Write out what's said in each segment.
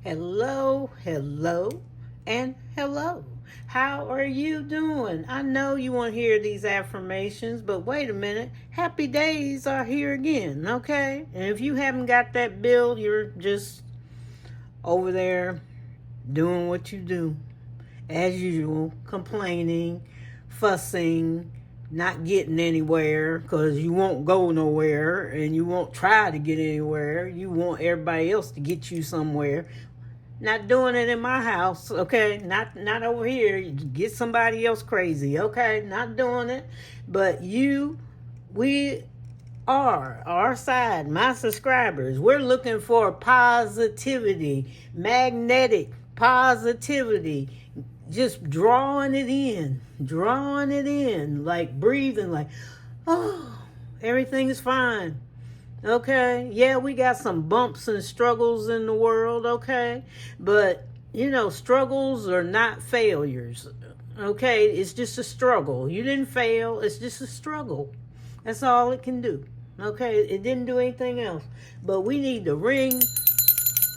Hello, hello, and hello. How are you doing? I know you want to hear these affirmations, but wait a minute. Happy days are here again, okay? And if you haven't got that bill, you're just over there doing what you do. As usual, complaining, fussing, not getting anywhere because you won't go nowhere and you won't try to get anywhere. You want everybody else to get you somewhere. Not doing it in my house, okay? Not over here. Get somebody else crazy, okay? Not doing it. But we are, our side, my subscribers, we're looking for positivity, magnetic positivity. Just drawing it in, like breathing, like, oh, everything's fine. Okay, yeah, we got some bumps and struggles in the world, okay? But, struggles are not failures, okay? It's just a struggle. You didn't fail, it's just a struggle. That's all it can do, okay? It didn't do anything else. But we need to ring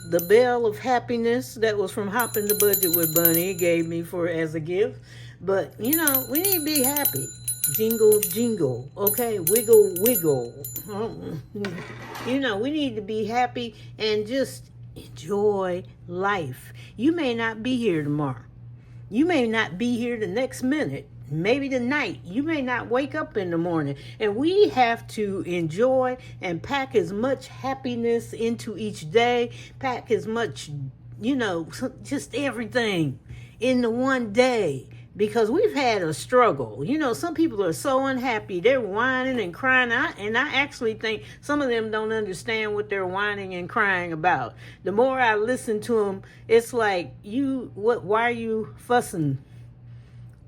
the bell of happiness that was from Hopping the Budget with Bunny gave me for as a gift. But, we need to be happy. Jingle, jingle, okay? Wiggle, wiggle. We need to be happy and just enjoy life. You may not be here tomorrow. You may not be here the next minute. Maybe tonight. You may not wake up in the morning. And we have to enjoy and pack as much happiness into each day. Pack as much, just everything in the one day. Because we've had a struggle. Some people are so unhappy. They're whining and crying. And I actually think some of them don't understand what they're whining and crying about. The more I listen to them, it's like, why are you fussing?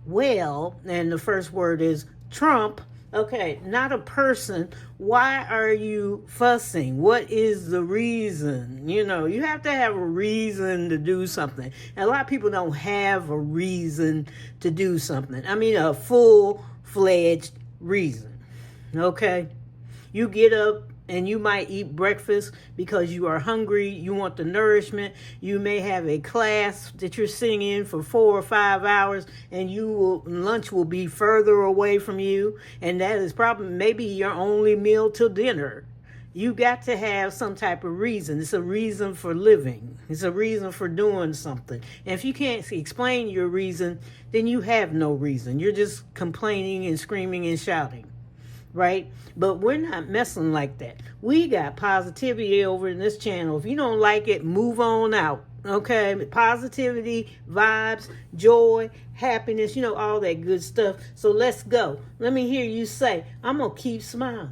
Well, and the first word is Trump. Okay, not a person. Why are you fussing? What is the reason? You have to have a reason to do something. And a lot of people don't have a reason to do something. I mean, a full-fledged reason. Okay? You get up and you might eat breakfast because you are hungry, you want the nourishment. You may have a class that you're sitting in for 4 or 5 hours, and lunch will be further away from you, and that is probably maybe your only meal till dinner. You got to have some type of reason. It's a reason for living. It's a reason for doing something. And if you can't explain your reason, then you have no reason. You're just complaining and screaming and shouting. Right? But we're not messing like that. We got positivity over in this channel. If you don't like it, move on out. Okay? Positivity, vibes, joy, happiness, all that good stuff. So let's go. Let me hear you say, I'm going to keep smiling.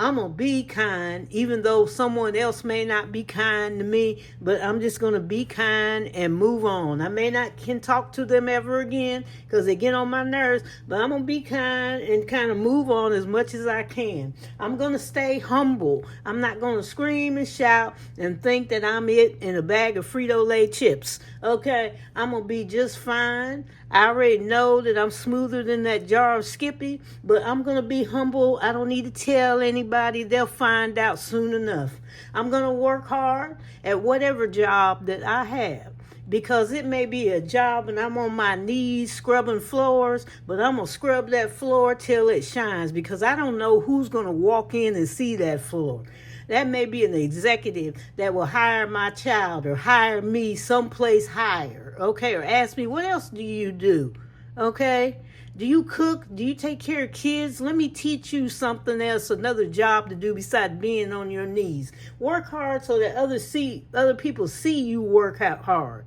I'm going to be kind, even though someone else may not be kind to me, but I'm just going to be kind and move on. I may not can talk to them ever again because they get on my nerves, but I'm going to be kind and kind of move on as much as I can. I'm going to stay humble. I'm not going to scream and shout and think that I'm it in a bag of Frito-Lay chips. Okay? I'm going to be just fine. I already know that I'm smoother than that jar of Skippy, but I'm going to be humble. I don't need to tell anybody. They'll find out soon enough. I'm going to work hard at whatever job that I have, because it may be a job and I'm on my knees scrubbing floors, but I'm going to scrub that floor till it shines, because I don't know who's going to walk in and see that floor. That may be an executive that will hire my child or hire me someplace higher, okay? Or ask me, what else do you do, okay? Do you cook? Do you take care of kids? Let me teach you something else, another job to do besides being on your knees. Work hard so that other people see you work out hard.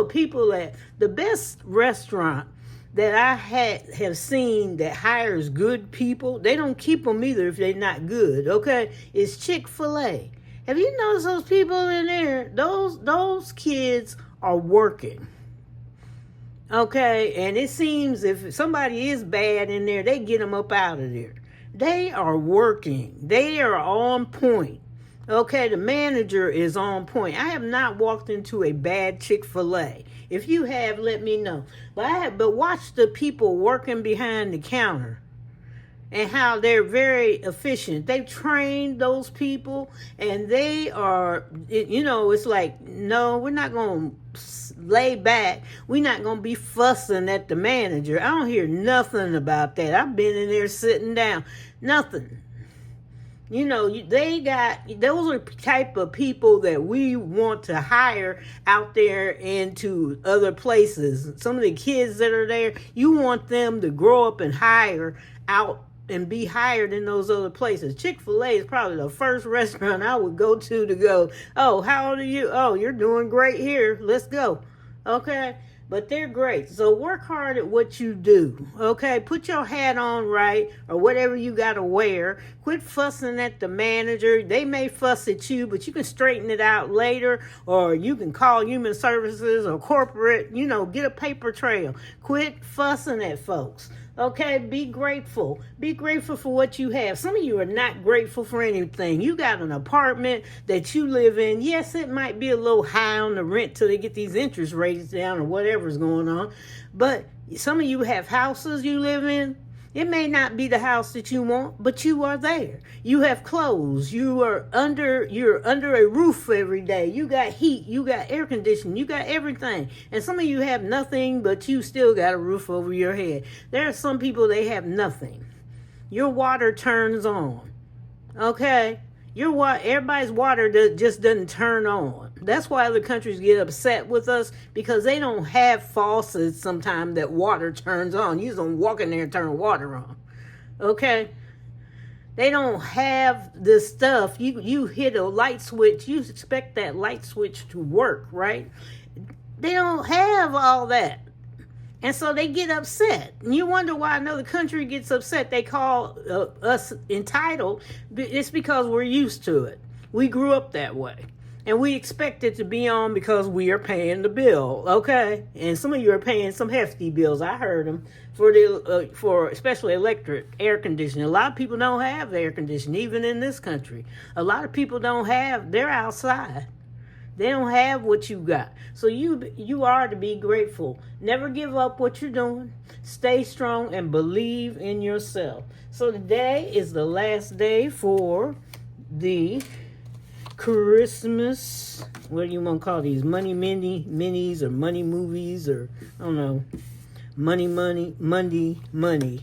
People at the best restaurant that I have seen that hires good people, they don't keep them either if they're not good, okay? It's Chick-fil-A. Have you noticed those people in there? Those kids are working, okay? And it seems if somebody is bad in there, they get them up out of there. They are working. They are on point. Okay, the manager is on point. I have not walked into a bad Chick-fil-A. If you have, let me know. But watch the people working behind the counter. and how they're very efficient. They've trained those people, and they are, it's like, no, we're not going to lay back. We're not going to be fussing at the manager. I don't hear nothing about that. I've been in there sitting down. Nothing. Those are the type of people that we want to hire out there into other places. Some of the kids that are there, you want them to grow up and hire out and be hired in those other places. Chick-fil-A is probably the first restaurant I would go to go, oh, how old are you? Oh, you're doing great here. Let's go. Okay? But they're great. So work hard at what you do. Okay? Put your hat on right, or whatever you got to wear. Quit fussing at the manager. They may fuss at you, but you can straighten it out later, or you can call human services or corporate, get a paper trail. Quit fussing at folks. Okay, be grateful. Be grateful for what you have. Some of you are not grateful for anything. You got an apartment that you live in. Yes, it might be a little high on the rent till they get these interest rates down or whatever's going on. But some of you have houses you live in. It may not be the house that you want, but you are there. You have clothes. You're under a roof every day. You got heat. You got air conditioning. You got everything. And some of you have nothing, but you still got a roof over your head. There are some people, they have nothing. Your water turns on. Okay? Everybody's water just doesn't turn on. That's why other countries get upset with us, because they don't have faucets sometimes that water turns on. You just don't walk in there and turn water on. Okay? They don't have this stuff. You hit a light switch, you expect that light switch to work, right? They don't have all that. And so they get upset. And you wonder why another country gets upset. They call us entitled. It's because we're used to it. We grew up that way. And we expect it to be on because we are paying the bill, okay? And some of you are paying some hefty bills. I heard them for especially electric air conditioning. A lot of people don't have air conditioning, even in this country. A lot of people they're outside. They don't have what you got. So you are to be grateful. Never give up what you're doing. Stay strong and believe in yourself. So today is the last day for the Christmas, what do you want to call these? Money minis or money movies, or I don't know. Monday.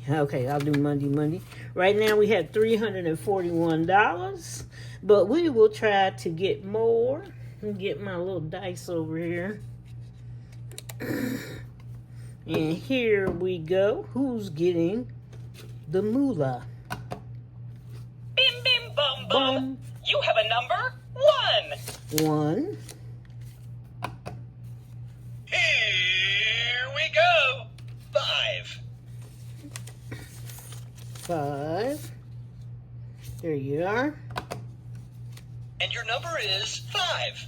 Okay, I'll do Monday. Right now we have $341, but we will try to get more. Let me get my little dice over here. And here we go. Who's getting the moolah? Bim, bim, bum, bum. You have a number 1. Here we go. 5. There you are. And your number is 5.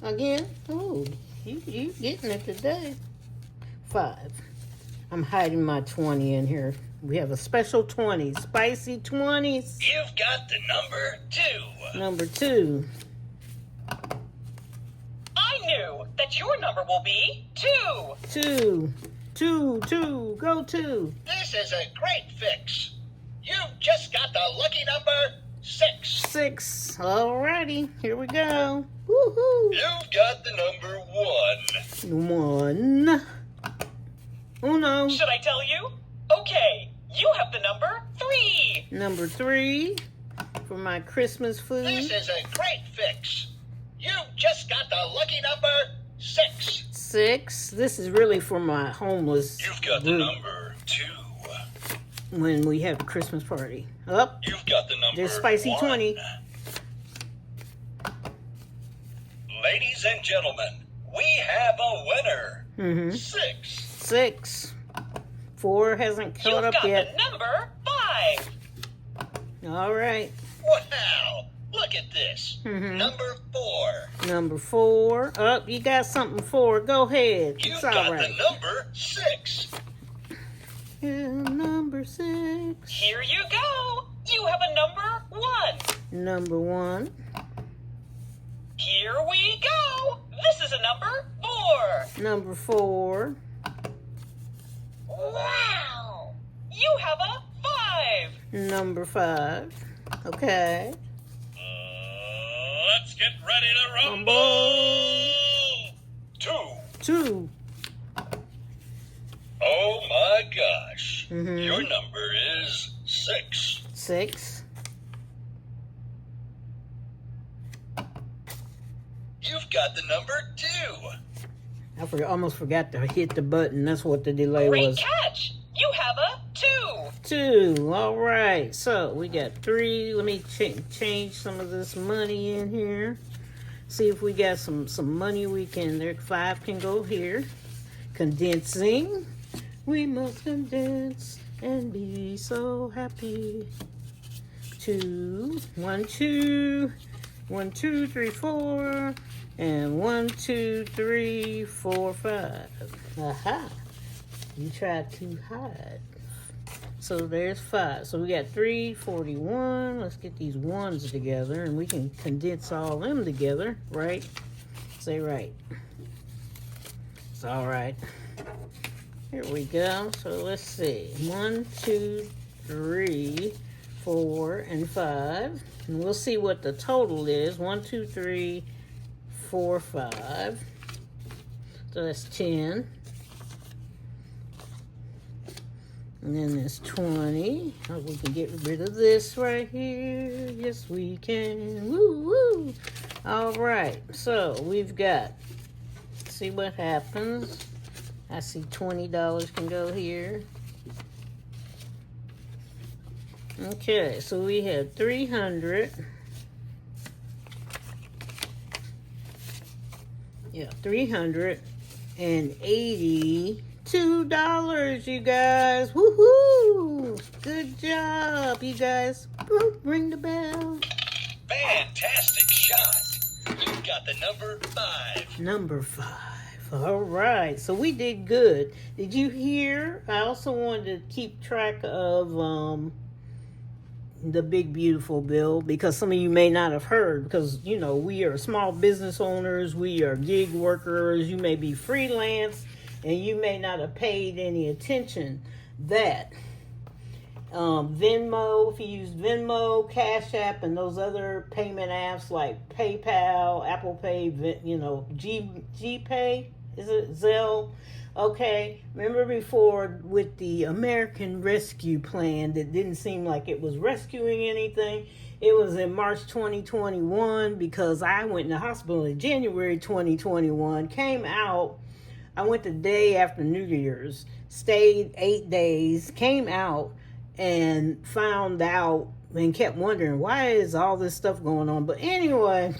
Again? Oh, you getting it today. 5. I'm hiding my 20 in here. We have a special 20. Spicy 20s. You've got the number 2. Number 2. I knew that your number will be 2. 2. Go 2. This is a great fix. You've just got the lucky number 6. 6. Alrighty, here we go. Woohoo! You've got the number 1. 1. Uno. Should I tell you? Okay, you have the number 3. Number 3 for my Christmas food. This is a great fix. You've just got the lucky number 6. 6. This is really for my homeless You've got the number 2. when we have a Christmas party. Up. You've got the number There's spicy 1. 20. Ladies and gentlemen, we have a winner. 6. 6. 4 hasn't caught up You've yet. got the number 5. All right. Wow, look at this. Number 4. Number 4. Oh, you got something 4. Go ahead. You've It's got all right. the number 6. Yeah, number 6. Here you go. You have a number 1. Number 1. Here we go. This is a number 4. Number 4. Wow. You have a 5. Number 5. Okay. Let's get ready to rumble. 2. 2. Oh my gosh. Mm-hmm. Your number is 6. 6. You've got the number 2. I almost forgot to hit the button. That's what the delay Great was. catch. You have a 2. All right. So we got 3. Let me change some of this money in here. See if we got some money we can. There, 5 can go here. Condensing. We must condense and be so happy. 2. 1, 2. 1, 2, 3, 4. And 1, 2, 3, 4, 5. Aha. You tried to hide. So there's 5. So we got 3, 41. Let's get these ones together and we can condense all them together, right? Say right. It's all right. Here we go. So let's see. 1, 2, 3, 4, and 5. And we'll see what the total is. 1, 2, 3, 4, 5. So that's 10. And then there's 20. Oh, we can get rid of this right here. Yes, we can. Woo, woo. All right. So we've got, see what happens. I see $20 can go here. Okay, so we have 300. Yeah, $382, you guys. Woohoo! Good job, you guys. Ring the bell. Fantastic shot. You've got the number 5. Number 5. All right, so we did good. Did you hear? I also wanted to keep track of the big beautiful bill, because some of you may not have heard, because you know we are small business owners, we are gig workers, you may be freelance, and you may not have paid any attention that Venmo, if you use Venmo, Cash App, and those other payment apps like PayPal, Apple Pay, GPay, is it Zelle? Okay, remember before with the American Rescue Plan that didn't seem like it was rescuing anything? It was in March 2021 because I went in the hospital in January 2021, came out. I went the day after New Year's, stayed 8 days, came out and found out and kept wondering, why is all this stuff going on? But anyway,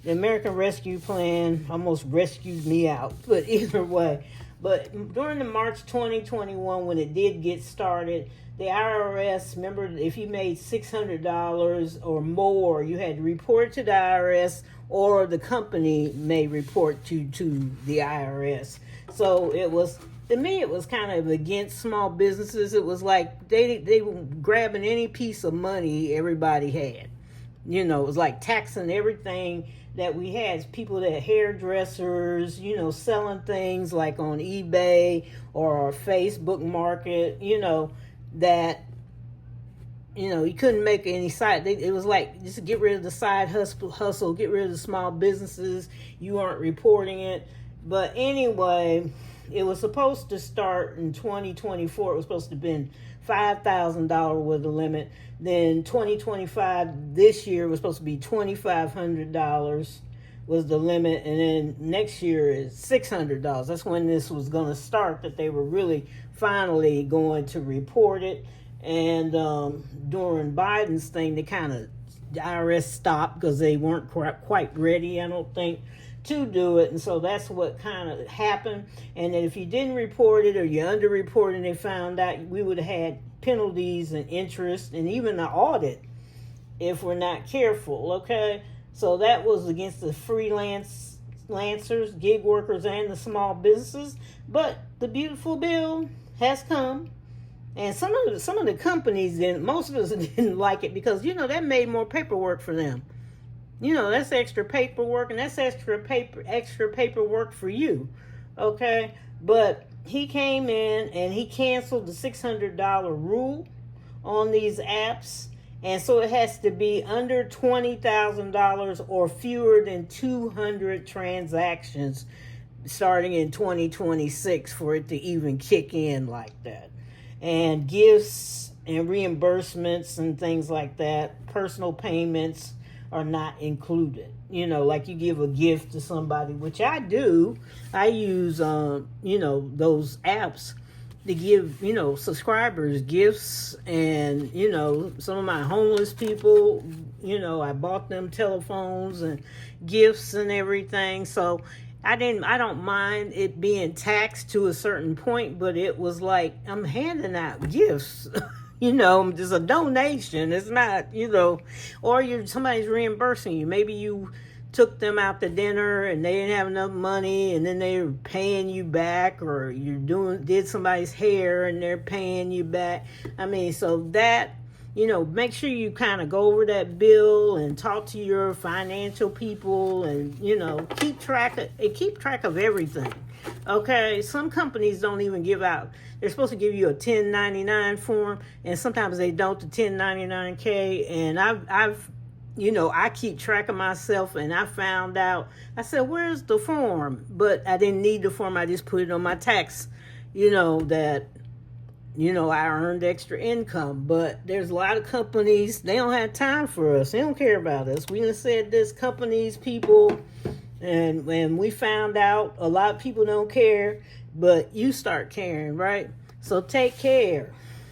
the American Rescue Plan almost rescued me out. But either way, but during the March 2021, when it did get started, the IRS, remember, if you made $600 or more, you had to report to the IRS, or the company may report to the IRS. So it was, to me, it was kind of against small businesses. It was like they were grabbing any piece of money everybody had. You know, it was like taxing everything that we had. People that hairdressers, you know, selling things like on eBay or Facebook Market, you know, that, you know, you couldn't make any side. It was like, just get rid of the side hustle, get rid of the small businesses. You aren't reporting it. But anyway, it was supposed to start in 2024. It was supposed to have been $5,000 was the limit. Then 2025, this year, was supposed to be $2,500 was the limit. And then next year is $600. That's when this was going to start, that they were really finally going to report it. And during Biden's thing, they kind of, the IRS stopped because they weren't quite ready, I don't think, to do it. And so that's what kind of happened. And then if you didn't report it or you underreported, they found out, we would have had penalties and interest and even an audit if we're not careful. Okay, so that was against the freelancers, gig workers, and the small businesses. But the beautiful bill has come, and some of the companies didn't, most of us didn't like it, because you know that made more paperwork for them. You know, that's extra paperwork, and that's extra paperwork for you. Okay, but he came in and he canceled the $600 rule on these apps. And so it has to be under $20,000 or fewer than 200 transactions starting in 2026 for it to even kick in like that. And gifts and reimbursements and things like that, personal payments are not included. You know, like you give a gift to somebody, which I do. I use, those apps to give, subscribers gifts. And, some of my homeless people, I bought them telephones and gifts and everything. So I don't mind it being taxed to a certain point, but it was like I'm handing out gifts. Just a donation. It's not, or somebody's reimbursing you. Maybe you took them out to dinner and they didn't have enough money, and then they're paying you back, or you did somebody's hair and they're paying you back. I mean, so that, make sure you kind of go over that bill and talk to your financial people, and keep track of everything. Okay, some companies don't even give out. They're supposed to give you a 1099 form, and sometimes they don't, the 1099K. And I keep track of myself, and I found out, I said, where's the form? But I didn't need the form. I just put it on my tax, that, I earned extra income. But there's a lot of companies, they don't have time for us. They don't care about us. We done said this, companies, people, and when we found out a lot of people don't care, but you start caring, right? So take care.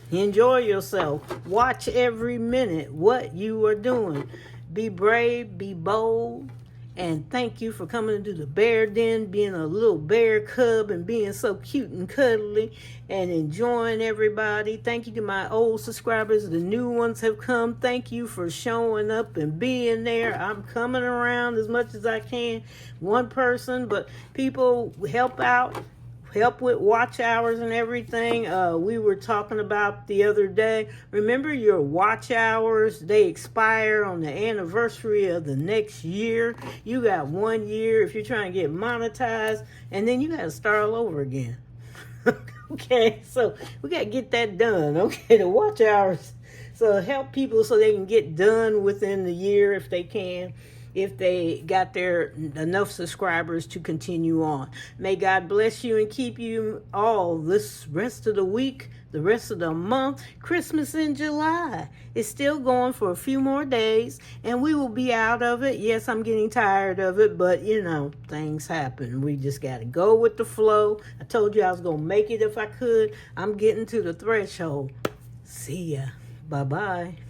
Enjoy yourself. Watch every minute what you are doing. Be brave, be bold, and thank you for coming into the bear den, being a little bear cub and being so cute and cuddly and enjoying everybody. Thank you to my old subscribers. The new ones have come. Thank you for showing up and being there. I'm coming around as much as I can. One person, but people help out. Help with watch hours and everything. We were talking about the other day. Remember, your watch hours, they expire on the anniversary of the next year. You got 1 year if you're trying to get monetized, and then you got to start all over again. Okay, so we got to get that done. Okay, the watch hours. So help people so they can get done within the year if they can, if they got their enough subscribers to continue on. May God bless you and keep you all this rest of the week, the rest of the month. Christmas in July is still going for a few more days, and we will be out of it. Yes, I'm getting tired of it, but things happen. We just got to go with the flow. I told you I was going to make it if I could. I'm getting to the threshold. See ya. Bye-bye.